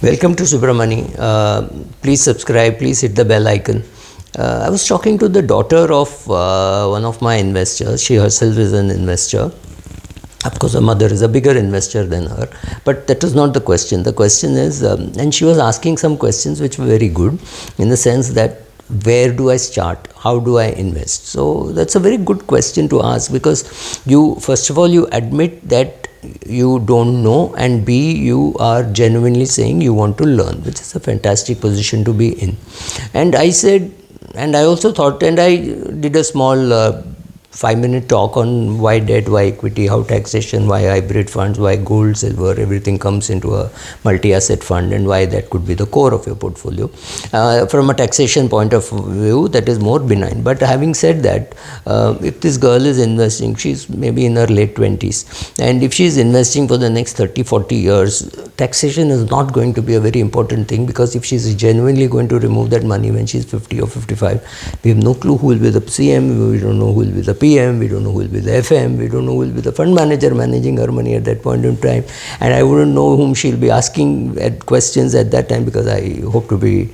Welcome to Subramani. Please subscribe, please hit the bell icon. I was talking to the daughter of one of my investors. She herself is an investor. Of course, her mother is a bigger investor than her, but that was not the question. The question is, and she was asking some questions which were very good in the sense that where do I start? How do I invest? So that's a very good question to ask, because you, first of all, you admit that you don't know, and B, you are genuinely saying you want to learn, which is a fantastic position to be in. And I said, and I also thought, and I did a small 5-minute talk on why debt, why equity, how taxation, why hybrid funds, why gold, silver, everything comes into a multi-asset fund, and why that could be the core of your portfolio. From a taxation point of view, that is more benign. But having said that, if this girl is investing, she's maybe in her late 20s, and if she's investing for the next 30-40 years, taxation is not going to be a very important thing, because if she's genuinely going to remove that money when she's 50 or 55, we have no clue who will be the CM, we don't know who will be the PM, we don't know who will be the FM, we don't know who will be the fund manager managing her money at that point in time, and I wouldn't know whom she'll be asking questions at that time, because I hope to be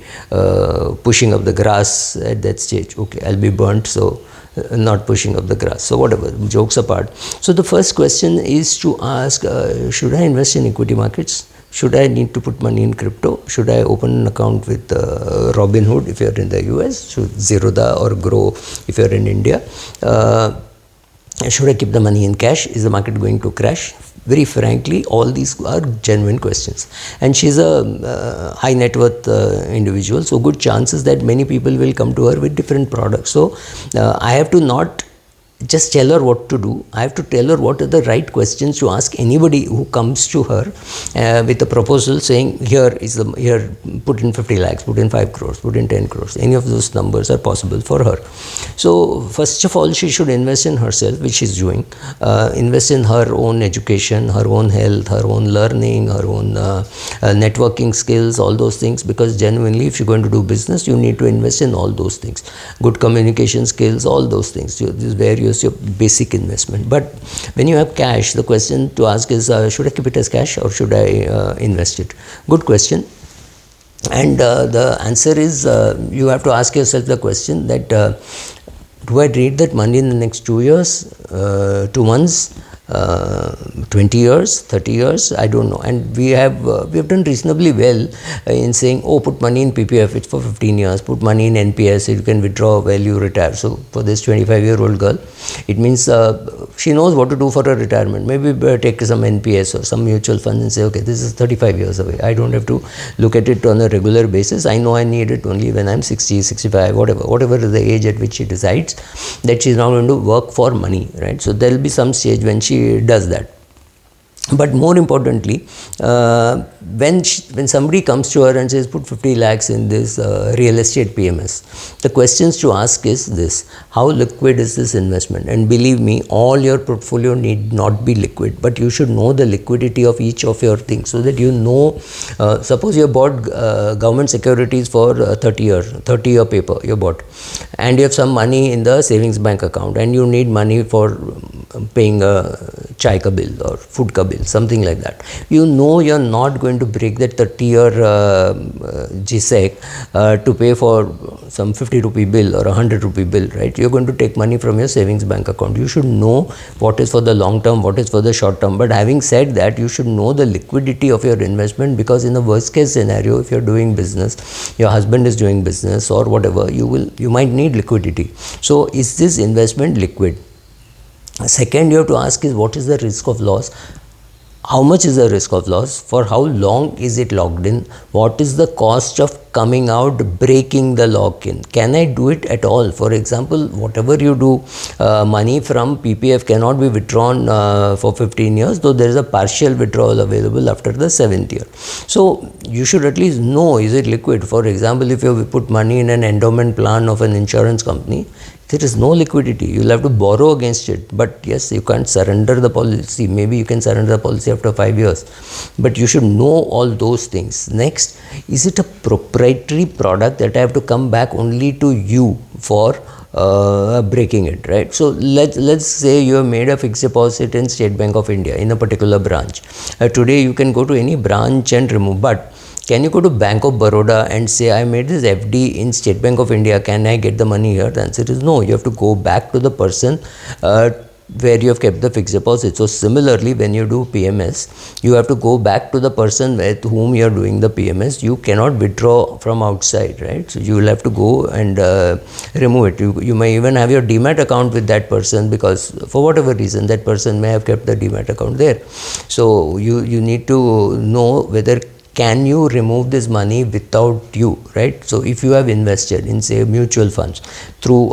pushing up the grass at that stage. Okay, I'll be burnt, so not pushing up the grass. So whatever, jokes apart. So the first question is to ask, should I invest in equity markets? Should I need to put money in crypto? Should I open an account with Robinhood if you're in the US? Should Zerodha or Grow if you're in India? Should I keep the money in cash? Is the market going to crash? Very frankly, all these are genuine questions. And she's a high net worth individual, so good chances that many people will come to her with different products. So I have to not just tell her what to do. I have to tell her what are the right questions to ask anybody who comes to her with a proposal saying, here put in 50 lakhs, put in 5 crores, put in 10 crores. Any of those numbers are possible for her. So first of all, she should invest in herself, which she's doing. Invest in her own education, her own health, her own learning, her own networking skills, all those things, because genuinely, if you're going to do business, you need to invest in all those things. Good communication skills, all those things. This is where you your basic investment. But when you have cash, the question to ask is, should I keep it as cash or should I invest it? Good question. And the answer is, you have to ask yourself the question that, do I need that money in the next 2 years, 2 months, 20 years, 30 years, I don't know. And we have done reasonably well in saying, oh, put money in PPF, it's for 15 years, put money in NPS, you can withdraw while you retire. So for this 25-year-old girl, it means she knows what to do for her retirement. Maybe take some NPS or some mutual fund and say, okay, this is 35 years away. I don't have to look at it on a regular basis. I know I need it only when I'm 60, 65, whatever is the age at which she decides that she's now going to work for money, right? So there will be some stage when she does that. But more importantly, when somebody comes to her and says, put 50 lakhs in this real estate PMS, the questions to ask is this: how liquid is this investment? And believe me, all your portfolio need not be liquid, but you should know the liquidity of each of your things, so that you know, suppose you bought government securities for 30-year paper you bought, and you have some money in the savings bank account, and you need money for paying a chai ka bill or food ka bill, something like that. You know you're not going to break that 30-year GSEC to pay for some 50 rupee bill or 100 rupee bill, right? You're going to take money from your savings bank account. You should know what is for the long term, what is for the short term. But having said that, you should know the liquidity of your investment, because in the worst case scenario, if you're doing business, your husband is doing business or whatever, you might need liquidity. So is this investment liquid? Second, you have to ask is, what is the risk of loss? How much is the risk of loss? For how long is it locked in? What is the cost of coming out, breaking the lock-in? Can I do it at all? For example, whatever you do, money from PPF cannot be withdrawn for 15 years, though there is a partial withdrawal available after the 7th year. So you should at least know, is it liquid? For example, if you put money in an endowment plan of an insurance company, there is no liquidity. You'll have to borrow against it. But yes, you can't surrender the policy. Maybe you can surrender the policy after 5 years. But you should know all those things. Next, is it a proprietary product that I have to come back only to you for breaking it, right? So let's say you have made a fixed deposit in State Bank of India in a particular branch. Today you can go to any branch and remove, but Can you go to Bank of Baroda and say, I made this FD in State Bank of India, can I get the money here? The answer is no. You have to go back to the person where you have kept the fixed deposit. So similarly, when you do PMS, you have to go back to the person with whom you are doing the PMS. You cannot withdraw from outside, right? So you will have to go and remove it. You may even have your demat account with that person, because for whatever reason that person may have kept the demat account there. So you need to know whether can you remove this money without you, right? So if you have invested in, say, mutual funds through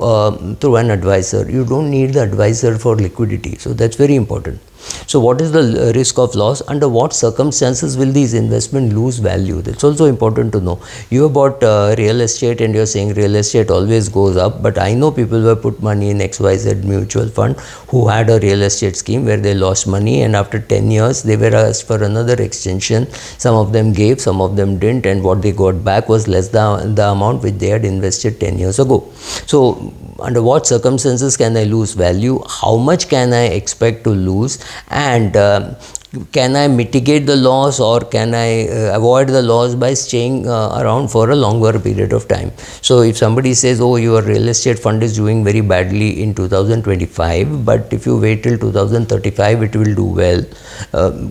an advisor, you don't need the advisor for liquidity. So that's very important. So what is the risk of loss? Under what circumstances will these investments lose value? That's also important to know. You have bought real estate and you're saying real estate always goes up, but I know people who have put money in XYZ mutual fund who had a real estate scheme where they lost money, and after 10 years they were asked for another extension. Some of them gave, some of them didn't, and what they got back was less than the amount which they had invested 10 years ago. So under what circumstances can I lose value? How much can I expect to lose? And can I mitigate the loss, or can I avoid the loss by staying around for a longer period of time? So if somebody says, oh, your real estate fund is doing very badly in 2025, but if you wait till 2035 it will do well.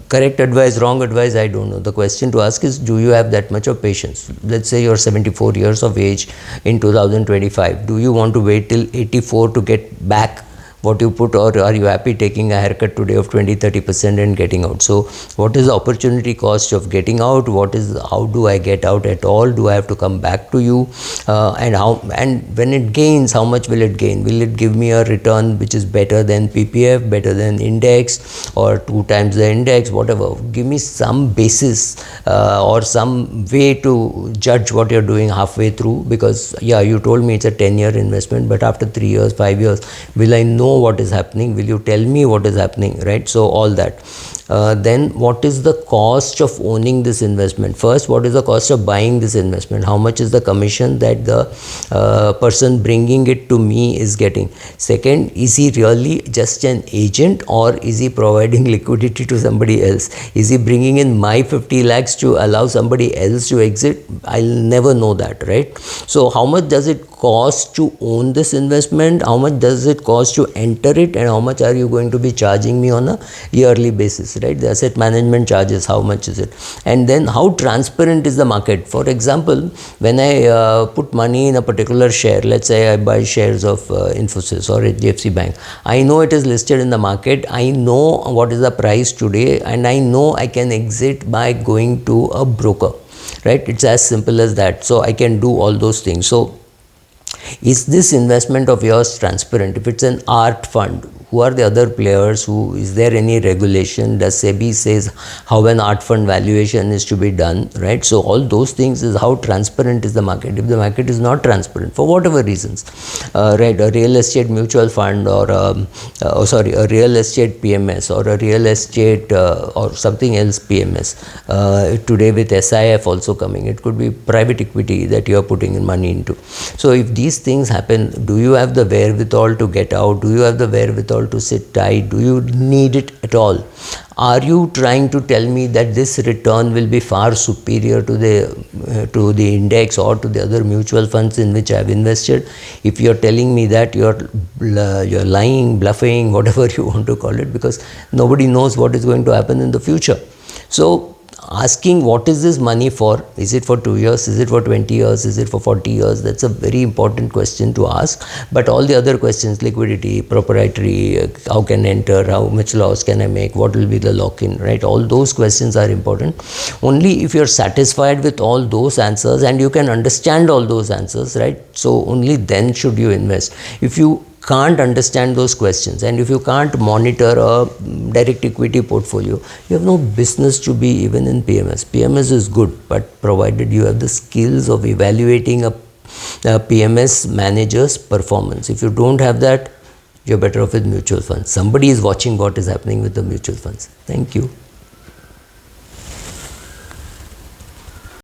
Correct advice, wrong advice, I don't know. The question to ask is, do you have that much of patience? Let's say you're 74 years of age in 2025. Do you want to wait till 84 to get back what you put, or are you happy taking a haircut today of 20-30% and getting out? So what is the opportunity cost of getting out? How do I get out at all? Do I have to come back to you? And when it gains, how much will it gain? Will it give me a return which is better than PPF, better than index, or 2 times the index, whatever? Give me some basis or some way to judge what you're doing halfway through, because yeah, you told me it's a 10-year investment, but after 3 years, 5 years, will I know what is happening? Will you tell me what is happening, right? So all that. Then what is the cost of owning this investment? First, what is the cost of buying this investment? How much is the commission that the person bringing it to me is getting? Second, is he really just an agent, or is he providing liquidity to somebody else? Is he bringing in my 50 lakhs to allow somebody else to exit? I'll never know that, right? So how much does it cost to own this investment? How much does it cost to enter it? And how much are you going to be charging me on a yearly basis, right? The asset management charges, how much is it? And then how transparent is the market? For example, when I put money in a particular share, let's say I buy shares of Infosys or HDFC Bank, I know it is listed in the market, I know what is the price today, and I know I can exit by going to a broker, right? It's as simple as that. So I can do all those things. So is this investment of yours transparent? If it's an art fund, who are the other players? Is there any regulation? Does SEBI says how an art fund valuation is to be done, right? So all those things is how transparent is the market. If the market is not transparent for whatever reasons, right, a real estate mutual fund, or a real estate PMS, or a real estate or something else PMS, today with SIF also coming, it could be private equity that you are putting in money into. So if these things happen, do you have the wherewithal to get out? Do you have the wherewithal to sit tight? Do you need it at all? Are you trying to tell me that this return will be far superior to the index or to the other mutual funds in which I have invested? If you are telling me that, you're lying, bluffing, whatever you want to call it, because nobody knows what is going to happen in the future. So asking what is this money for? Is it for 2 years? Is it for 20 years? Is it for 40 years? That's a very important question to ask. But all the other questions, liquidity, proprietary, how can I enter, how much loss can I make, what will be the lock-in, right? All those questions are important. Only if you're satisfied with all those answers and you can understand all those answers, right? So only then should you invest. If you can't understand those questions, and if you can't monitor a direct equity portfolio, you have no business to be even in PMS. PMS is good, but provided you have the skills of evaluating a PMS manager's performance. If you don't have that, you're better off with mutual funds. Somebody is watching what is happening with the mutual funds. Thank you.